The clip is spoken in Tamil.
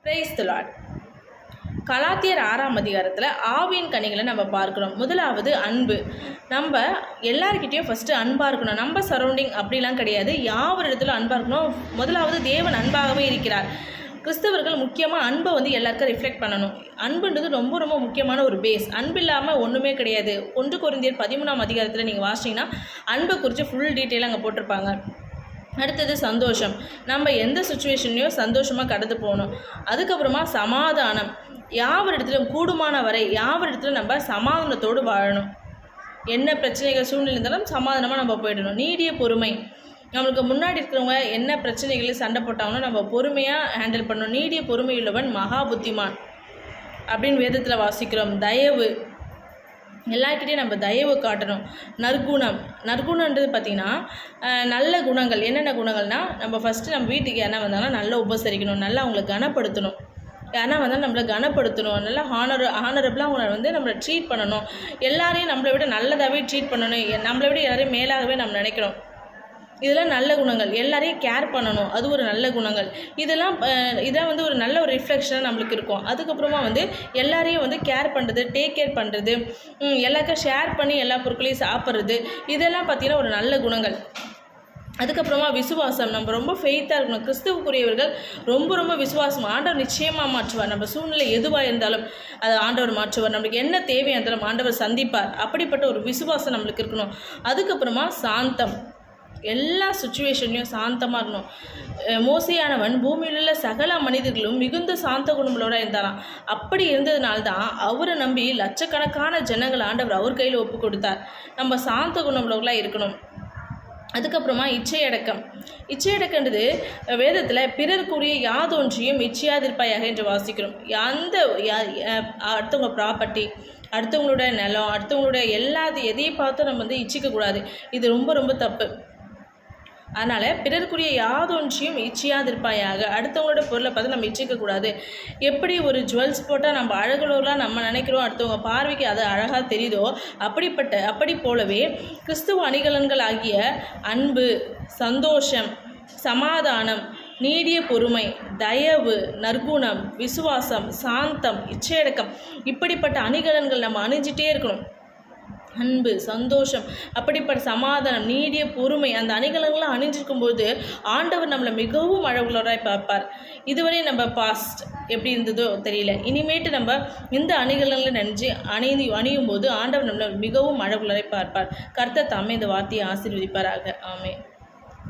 Praise the Lord. கலாத்தியர் 6ஆம் அதிகாரத்தில் ஆவியின் கனிகளை நம்ம பார்க்குறோம். முதலாவது அன்பு. நம்ம எல்லாருக்கிட்டேயும் ஃபஸ்ட்டு அன்பாக இருக்கணும். நம்ம சரௌண்டிங் அப்படிலாம் கிடையாது, யாவர் இடத்துல அன்பாக இருக்கணும். முதலாவது தேவன் அன்பாகவே இருக்கிறார். கிறிஸ்தவர்கள் முக்கியமாக அன்பை எல்லாருக்கும் ரிஃப்ளெக்ட் பண்ணணும். அன்புன்றது ரொம்ப ரொம்ப முக்கியமான ஒரு பேஸ். அன்பு இல்லாமல் ஒன்றுமே கிடையாது. 1 கொரிந்தியர் 13ஆம் அதிகாரத்தில் நீங்கள் வாசிச்சிங்கன்னா அன்பை குறித்து ஃபுல் டீட்டெயிலாக அங்கே போட்டிருப்பாங்க. அடுத்தது சந்தோஷம். நம்ம எந்த சுச்சுவேஷன்லையும் சந்தோஷமாக கடந்து போகணும். அதுக்கப்புறமா சமாதானம். யாவர் இடத்துலையும் கூடுமான வரை யாவர் இடத்துல நம்ம சமாதானத்தோடு வாழணும். என்ன பிரச்சனைகள் சூழ்நிலை இருந்தாலும் சமாதானமாக நம்ம போயிடணும். நீடிய பொறுமை. நம்மளுக்கு முன்னாடி இருக்கிறவங்க என்ன பிரச்சனைகள் சண்டை போட்டாங்கன்னா நம்ம பொறுமையாக ஹேண்டில் பண்ணணும். நீடிய பொறுமையுள்ளவன் மகா புத்திமான் அப்படின்னு வேதத்தில் வாசிக்கிறோம். தயவு. எல்லாருக்கிட்டையும் நம்ம தயவு காட்டணும். நற்குணன்றது பார்த்திங்கன்னா நல்ல குணங்கள். என்னென்ன குணங்கள்னால் நம்ம ஃபஸ்ட்டு நம்ம வீட்டுக்கு யாரா வந்தாங்கன்னா நல்லா உபசரிக்கணும், நல்லா அவங்களை கனப்படுத்தணும். யாரா வந்தாலும் நம்மளை கனப்படுத்தணும், நல்லா ஹானரபிளாக அவங்கள நம்மளை ட்ரீட் பண்ணணும். எல்லாரையும் நம்மளை விட நல்லதாகவே ட்ரீட் பண்ணணும். நம்மளை விட யாரையும் மேலாகவே நம்ம நினைக்கணும். இதெல்லாம் நல்ல குணங்கள். எல்லாரையும் கேர் பண்ணணும், அது ஒரு நல்ல குணங்கள். இதான் ஒரு நல்ல ஒரு ரிஃப்ளெக்ஷனாக நம்மளுக்கு இருக்கும். அதுக்கப்புறமா எல்லாரையும் கேர் பண்ணுறது, டேக் கேர் பண்ணுறது, எல்லாருக்கும் ஷேர் பண்ணி எல்லா பொருட்களையும் சாப்பிட்றது, இதெல்லாம் பார்த்திங்கன்னா ஒரு நல்ல குணங்கள். அதுக்கப்புறமா விசுவாசம். நம்ம ரொம்ப ஃபெய்த்தாக இருக்கணும். கிறிஸ்துவுக்குரியவர்கள் ரொம்ப ரொம்ப விசுவாசம். ஆண்டவர் நிச்சயமாக மாற்றுவார். நம்ம சூழ்நிலை எதுவாக இருந்தாலும் அதை ஆண்டவர் மாற்றுவார். நம்மளுக்கு என்ன தேவையாக இருந்தாலும் ஆண்டவர் சந்திப்பார். அப்படிப்பட்ட ஒரு விசுவாசம் நம்மளுக்கு இருக்கணும். அதுக்கப்புறமா சாந்தம். எல்லா சுச்சுவேஷன்லையும் சாந்தமாக இருக்கணும். மோசையானவன் பூமியில் உள்ள சகல மனிதர்களும் மிகுந்த சாந்த குணங்களோடு இருந்தாராம். அப்படி இருந்ததுனால்தான் அவரை நம்பி லட்சக்கணக்கான ஜனங்கள் ஆண்டவர் அவர் கையில் ஒப்பு கொடுத்தார். நம்ம சாந்த குணங்களோடலாம் இருக்கணும். அதுக்கப்புறமா இச்சையடக்கன்றது வேதத்தில் பிறருக்குரிய யாதொன்றியும் இச்சையாதிருப்பாயாக என்று வாசிக்கிறோம். அடுத்தவங்க ப்ராப்பர்ட்டி, அடுத்தவங்களோட நிலம், அடுத்தவங்களோட எதையும் பார்த்து நம்ம இச்சிக்கக்கூடாது. இது ரொம்ப ரொம்ப தப்பு. அதனால் பிறருக்குரிய யாதொன்றியும் இச்சையாதிருப்பாயாக. அடுத்தவங்களோட பொருளை பார்த்து நம்ம இச்சிக்கக்கூடாது. எப்படி ஒரு ஜுவல்ஸ் போட்டால் நம்ம அழகுலோலாம் நம்ம நினைக்கிறோம், அடுத்தவங்க பார்வைக்கு அது அழகாக தெரியுதோ அப்படி போலவே கிறிஸ்துவ அணிகலன்கள் ஆகிய அன்பு, சந்தோஷம், சமாதானம், நீடிய பொறுமை, தயவு, நற்குணம், விசுவாசம், சாந்தம், இச்சையடக்கம், இப்படிப்பட்ட அணிகலன்கள் நம்ம அணிஞ்சிட்டே இருக்கணும். அன்பு, சந்தோஷம், அப்படிப்பட்ட சமாதானம், நீடிய பொறுமை, அந்த அணிகலன்கள்லாம் அணிஞ்சிருக்கும்போது ஆண்டவர் நம்மளை மிகவும் அழகுள்ளவராக பார்ப்பார். இதுவரை நம்ம பாஸ்ட் எப்படி இருந்ததோ தெரியல, இனிமேட்டு நம்ம இந்த அணிகலன்களை நினைஞ்சு அணியும் போது ஆண்டவர் நம்மளை மிகவும் அழகுள்ளவராக பார்ப்பார். கர்த்தர் தாமே இந்த வார்த்தையை ஆசீர்வதிப்பாராக. ஆமென்.